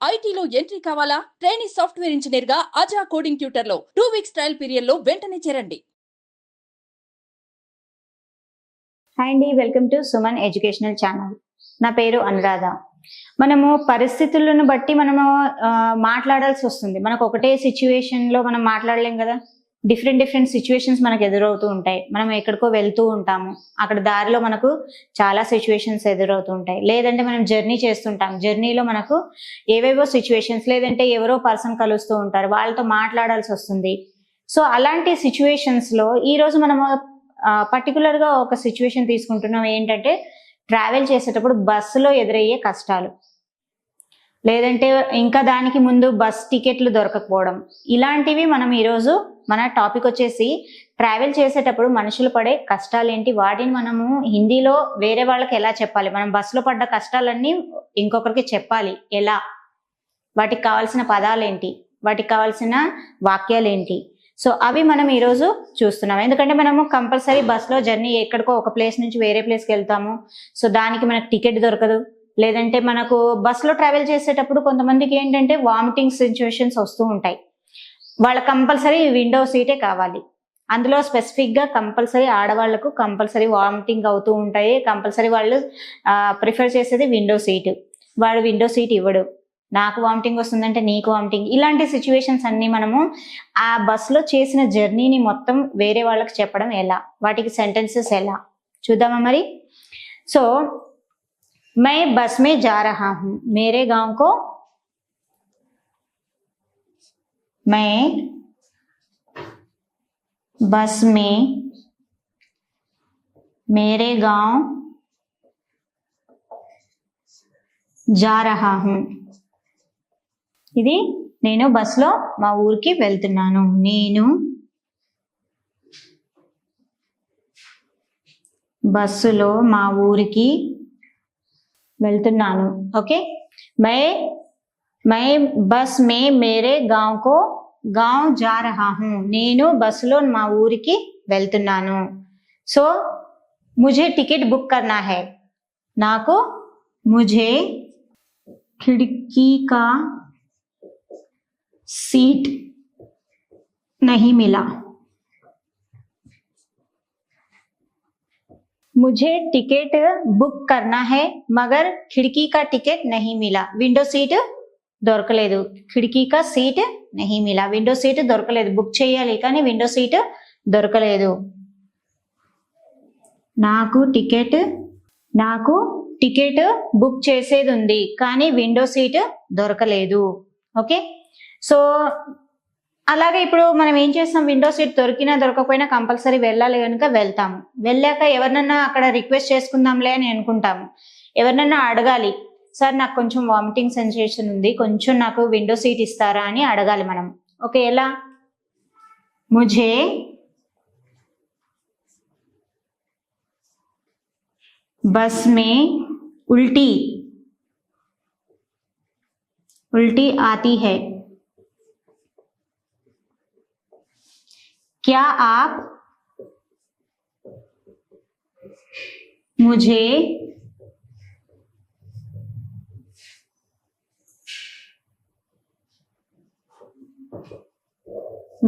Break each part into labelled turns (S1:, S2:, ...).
S1: ఐటీలో ఎంట్రీ కావాలా? Trainee software engineer గా అజా కోడింగ్ ట్యూటర్ లో 2 వీక్స్ ట్రయల్ పీరియడ్ లో వెంటనే చేరండి.
S2: హాయ్ అండి, welcome to Suman educational channel. నా పేరు అనురాధ. మనము పరిస్థితులను బట్టి మనము మాట్లాడాల్సి వస్తుంది. మనకు ఒకటే సిచ్యువేషన్లో మనం మాట్లాడలేం కదా. డిఫరెంట్ సిచ్యువేషన్స్ మనకు ఎదురవుతూ ఉంటాయి. మనం ఎక్కడికో వెళ్తూ ఉంటాము, అక్కడ దారిలో మనకు చాలా సిచ్యువేషన్స్ ఎదురవుతూ ఉంటాయి. లేదంటే మనం జర్నీ చేస్తుంటాం, జర్నీలో మనకు ఏవేవో సిచ్యువేషన్స్, లేదంటే ఎవరో పర్సన్ కలుస్తూ ఉంటారు, వాళ్ళతో మాట్లాడాల్సి వస్తుంది. సో అలాంటి సిచ్యువేషన్స్లో ఈరోజు మనము పర్టికులర్గా ఒక సిచ్యువేషన్ తీసుకుంటున్నాం. ఏంటంటే ట్రావెల్ చేసేటప్పుడు బస్సులో ఎదురయ్యే కష్టాలు, లేదంటే ఇంకా దానికి ముందు బస్ టికెట్లు దొరకకపోవడం, ఇలాంటివి మనం ఈరోజు మన టాపిక్ వచ్చేసి ట్రావెల్ చేసేటప్పుడు మనుషులు పడే కష్టాలు ఏంటి, వాటిని మనము హిందీలో వేరే వాళ్ళకి ఎలా చెప్పాలి, మనం బస్సులో పడ్డ కష్టాలన్నీ ఇంకొకరికి చెప్పాలి ఎలా, వాటికి కావాల్సిన పదాలు ఏంటి, వాటికి కావాల్సిన వాక్యాలు ఏంటి. సో అవి మనం ఈరోజు చూస్తున్నాం. ఎందుకంటే మనము కంపల్సరీ బస్లో జర్నీ ఎక్కడికో ఒక ప్లేస్ నుంచి వేరే ప్లేస్కి వెళ్తాము. సో దానికి మనకు టికెట్ దొరకదు. లేదంటే మనకు బస్సులో ట్రావెల్ చేసేటప్పుడు కొంతమందికి ఏంటంటే వామిటింగ్ సిచ్యువేషన్స్ వస్తూ ఉంటాయి. వాళ్ళకి కంపల్సరీ విండో సీటే కావాలి. అందులో స్పెసిఫిక్గా కంపల్సరీ ఆడవాళ్లకు కంపల్సరీ వామిటింగ్ అవుతూ ఉంటాయి. కంపల్సరీ వాళ్ళు ప్రిఫర్ చేసేది విండో సీటు. వాడు విండో సీట్ ఇవ్వడు, నాకు వామిటింగ్ వస్తుందంటే నీకు వామిటింగ్. ఇలాంటి సిచ్యువేషన్స్ అన్ని మనము ఆ బస్సులో చేసిన జర్నీని మొత్తం వేరే వాళ్ళకి చెప్పడం ఎలా, వాటికి సెంటెన్సెస్ ఎలా చూద్దామా మరి. సో मैं बस में जा रहा हूं, मेरे गांव को मैं बस में मेरे गांव जा रहा हूं. ఇది నేను బస్సులో మా ఊరికి వెళ్తున్నాను. నేను బస్సులో మా ఊరికి వెళ్తున్నాను. ఓకే, मैं बस में मेरे गांव को गांव जा रहा हूं. నేను బస్సులో మా ఊరికి వెళ్తున్నాను. సో मुझे टिकट बुक करना है. నాకు मुझे खिड़की का सीट नहीं मिला. मुझे टिकट बुक करना है मगर खिड़की का टिकट नहीं मिला. विंडो सीट దొరకలేదు. ఖిడ్కీ కా సీట్ నహీ మిలా. విండో సీట్ దొరకలేదు. బుక్ చేయాలి కానీ విండో సీట్ దొరకలేదు. నాకు టికెట్ బుక్ చేసేది ఉంది కానీ విండో సీట్ దొరకలేదు. ఓకే, సో అలాగే ఇప్పుడు మనం ఏం చేస్తాం, విండో సీట్ దొరికినా దొరకకపోయినా కంపల్సరీ వెళ్ళాలి కనుక వెళ్తాము. వెళ్ళాక ఎవరినన్నా అక్కడ రిక్వెస్ట్ చేసుకుందాంలే అని అనుకుంటాము. ఎవరినన్నా అడగాలి, సార్ నాకు కొంచెం వామిటింగ్ సెన్సేషన్ ఉంది, కొంచెం నాకు విండో సీట్ ఇస్తారా అని అడగాలి మనం. ఓకే, ఎలా, ముझे బస్ మే उल्टी आती है, क्या आप मुझे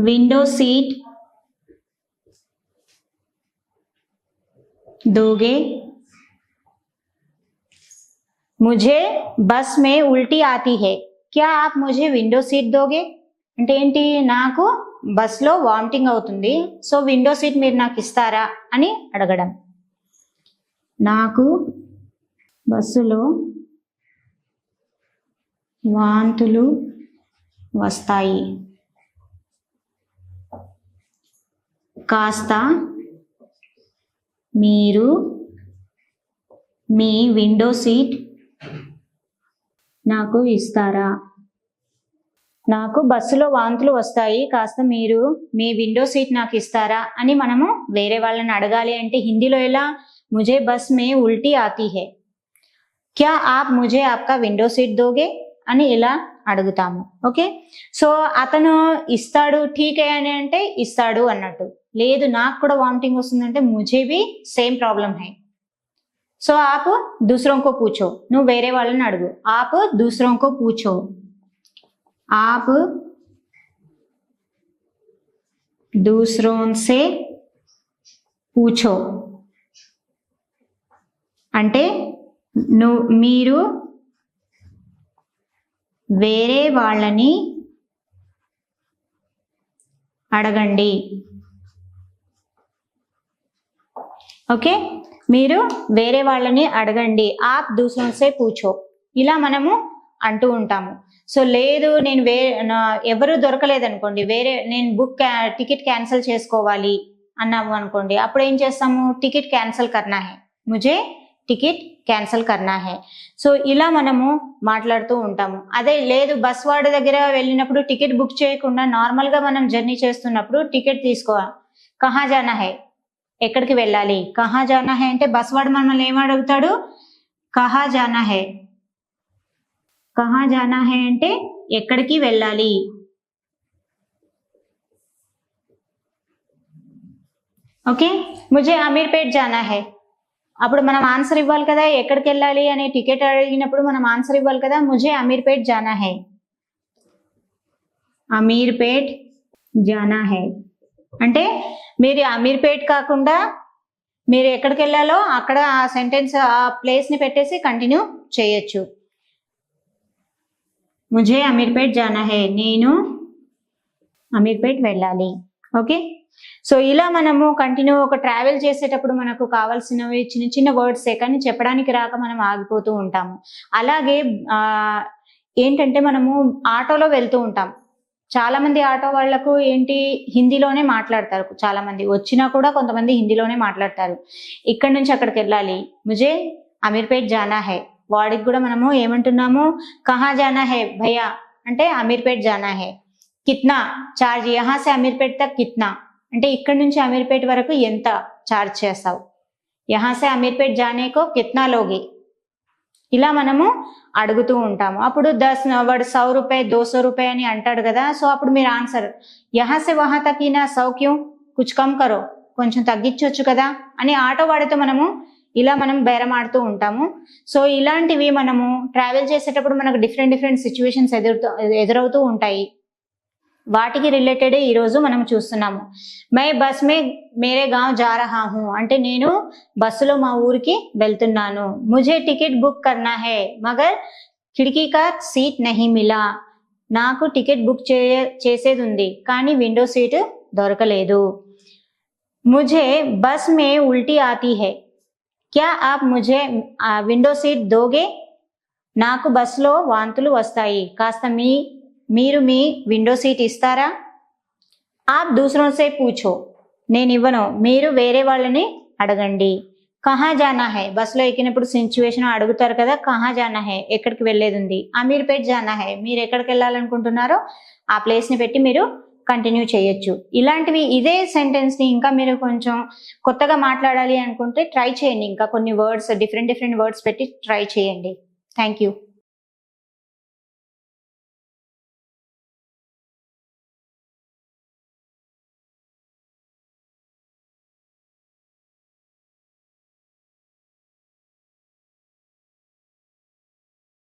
S2: विंडो सीट दोगे. मुझे बस में उल्टी आती है, क्या आप मुझे विंडो सीट दोगे అంటే ఏంటి, నాకు బస్లో వామిటింగ్ అవుతుంది, సో విండో సీట్ మీరు నాకు ఇస్తారా అని అడగడం. నాకు బస్సులో వాంతులు వస్తాయి, కాస్త మీరు మీ విండో సీట్ నాకు ఇస్తారా. నాకు బస్సులో వాంతులు వస్తాయి, కాస్త మీరు మీ విండో సీట్ నాకు ఇస్తారా అని మనము వేరే వాళ్ళని అడగాలి. అంటే హిందీలో ఎలా, ముझे బస్ మే ఉల్టీ ఆతీ హై, క్యా ఆప్ ముझे ఆప్కా విండో సీట్ దోగే అని ఇలా అడుగుతాము. ఓకే, సో అతను ఇస్తాడు ఠీకే అని అంటే ఇస్తాడు అన్నట్టు. లేదు నాకు కూడా వామిటింగ్ వస్తుందంటే ముझे भी సేమ్ ప్రాబ్లం హై, సో आप दूसरों को पूछो, నువ్వు వేరే వాళ్ళని అడుగు. आप दूसरों को पूछो. आप दूसरों से पूछो అంటే మీరు వేరే వాళ్ళని అడగండి. ఓకే, మీరు వేరే వాళ్ళని అడగండి. ఆప్ దూసరోं से पूछो ఇలా మనము అంటూ ఉంటాము. సో లేదు నేను ఎవరు దొరకలేదు అనుకోండి, వేరే నేను టికెట్ క్యాన్సిల్ చేసుకోవాలి అన్నాము అనుకోండి, అప్పుడు ఏం చేస్తాము, టికెట్ క్యాన్సిల్ కర్నా హై, ముజే టికెట్ క్యాన్సిల్ కర్నా హై. సో ఇలా మనము మాట్లాడుతూ ఉంటాము. అదే లేదు బస్ వాడి దగ్గర వెళ్ళినప్పుడు టికెట్ బుక్ చేయకుండా నార్మల్గా మనం జర్నీ చేస్తున్నప్పుడు టికెట్ తీసుకోవాలి. కహా జానా హై, ఎక్కడికి వెళ్ళాలి. కహా జానా హై అంటే బస్ వాడు మనల్ని ఏం అడుగుతాడు, కహా జానా హై. కహా జానా హై అంటే ఎక్కడికి వెళ్ళాలి. ఓకే, ముజే అమీర్పేట్ జానా హై. అప్పుడు మనం ఆన్సర్ ఇవ్వాలి కదా, ఎక్కడికి వెళ్ళాలి అని టికెట్ అడిగినప్పుడు మనం ఆన్సర్ ఇవ్వాలి కదా, ముజే అమీర్పేట్ జానా హై. అమీర్పేట్ జానా హై అంటే మీరు అమీర్పేట్ కాకుండా మీరు ఎక్కడికి వెళ్ళాలో అక్కడ ఆ సెంటెన్స్ ఆ ప్లేస్ ని పెట్టేసి కంటిన్యూ చేయొచ్చు. ముజే అమీర్పేట్ జానా హై, నేను అమీర్పేట్ వెళ్ళాలి. ఓకే, సో ఇలా మనము కంటిన్యూ ఒక ట్రావెల్ చేసేటప్పుడు మనకు కావాల్సినవి చిన్న చిన్న వర్డ్సే, కానీ చెప్పడానికి రాక మనం ఆగిపోతూ ఉంటాము. అలాగే ఏంటంటే మనము ఆటోలో వెళ్తూ ఉంటాం. చాలా మంది ఆటో వాళ్లకు ఏంటి హిందీలోనే మాట్లాడతారు. చాలా మంది వచ్చినా కూడా కొంతమంది హిందీలోనే మాట్లాడతారు. ఇక్కడి నుంచి అక్కడికి వెళ్ళాలి, ముజే అమీర్పేట్ జానా హై. వాడికి కూడా మనము ఏమంటున్నాము, కహా జానా హై భయ్యా అంటే అమీర్పేట్ జానా హై. కిత్నా చార్జ్, యహా సే అమీర్పేట్ తక్ కిత్నా అంటే ఇక్కడ నుంచి అమీర్పేట్ వరకు ఎంత చార్జ్ చేస్తావు. యహా సే అమీర్పేట్ జానే కో కిత్నా లోగి. ఇలా మనము అడుగుతూ ఉంటాము. అప్పుడు 10 వాడు 100 రూపాయ 200 రూపాయ అని అంటాడు కదా, సో అప్పుడు మీరు ఆన్సర్ యహా సే వహా తక్ నా 100 క్యూ, కుచ్ కమ్ కరో, కొంచెం తగ్గించవచ్చు కదా అని ఆటో వాడితో మనము ఇలా మనం బేరమాడుతూ ఉంటాము. సో ఇలాంటివి మనము ట్రావెల్ చేసేటప్పుడు మనకు డిఫరెంట్ సిచ్యువేషన్స్ ఎదురవుతూ ఉంటాయి. వాటికి రిలేటెడ్ ఈ రోజు మనం చూస్తున్నాము. మై బస్ మే మేరే గాంవ్ జా రహా హూ అంటే నేను బస్సులో మా ఊరికి వెళ్తున్నాను. ముజే టికెట్ బుక్ కర్నా హై మగర్ ఖిడ్కీ కా సీట్ నహీ మిలా. నాకు టికెట్ బుక్ చేసేది ఉంది కానీ విండో సీట్ దొరకలేదు. ముజే బస్ మే ఉల్టీ ఆతీ హై, క్యా ఆప్ ముజే విండో సీట్ దోగే. నాకు బస్సులో వాంతులు వస్తాయి, కాస్త మీరు మీ విండో సీట్ ఇస్తారా. ఆప్ దూసరోं से पूछो, నేను ఇవ్వను, మీరు వేరే వాళ్ళని అడగండి. కహా జానా హై, బస్సులో ఎక్కినప్పుడు సిచ్యువేషన్ అడుగుతారు కదా, కహా జానా హై ఎక్కడికి వెళ్ళేది ఉంది. అమీర్పేట్ జానా హై మీరు ఎక్కడికి వెళ్ళాలనుకుంటున్నారో ఆ ప్లేస్ ని పెట్టి మీరు కంటిన్యూ చేయొచ్చు. ఇలాంటివి ఇదే సెంటెన్స్ ని ఇంకా మీరు కొంచెం కొత్తగా మాట్లాడాలి అనుకుంటే ట్రై చేయండి. ఇంకా కొన్ని వర్డ్స్ డిఫరెంట్ వర్డ్స్ పెట్టి ట్రై చేయండి. Thank you.